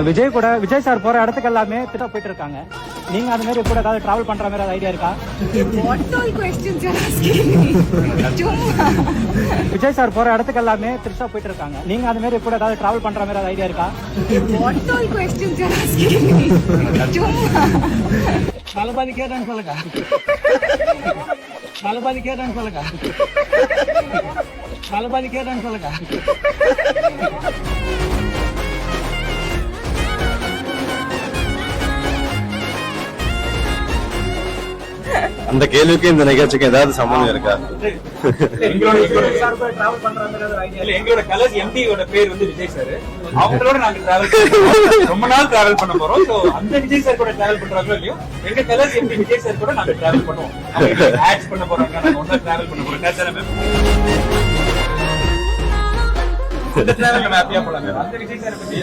Vijay sir போற இடத்துக்கு எல்லாமே திட்டம் போயிட்டு இருக்காங்க. நீங்க அந்த மாதிரி கூட ஏதாவது டிராவல் பண்ற மாதிரி ஐடியா இருக்கா? விஜய் சார் போற இடத்துக்கு எல்லாமே திரிஷா போயிட்டு இருக்காங்க. நீங்க அந்த மாதிரி கூட ஏதாவது டிராவல் பண்ற மாதிரி ஐடியா இருக்கா? தளபதி கேட்டான்னு சொல்லுங்க. தளபதி கேட்டான்னு சொல்லுங்க. தளபதி கேட்டான்னு சொல்லுங்க. அந்த கேள்விக்கு இந்த நிகழ்ச்சிக்கு ஏதாவது சம்பந்தம் இருக்கா? எங்களோட கலர்ஸ் எம்டியோட பேர் வந்து விஜய் சார். அவங்களோட நாங்க டிராவல் ரொம்ப நாள் டிராவல் பண்ண போறோம். சோ அந்த விஜய் சார் கூட டிராவல் பண்றாங்களோ இல்லையோ, எங்க கலர்ஸ் எம்டி விஜய் சார் கூட நாங்க டிராவல் பண்ணுவோம். ஆட்ஸ் பண்ண போறாங்க, நாங்க ஒண்ணா டிராவல் பண்ண போறோம். அந்த டிராவல் நம்ம ஹாப்பியா போலாம். அந்த விஜய் சார் பத்தி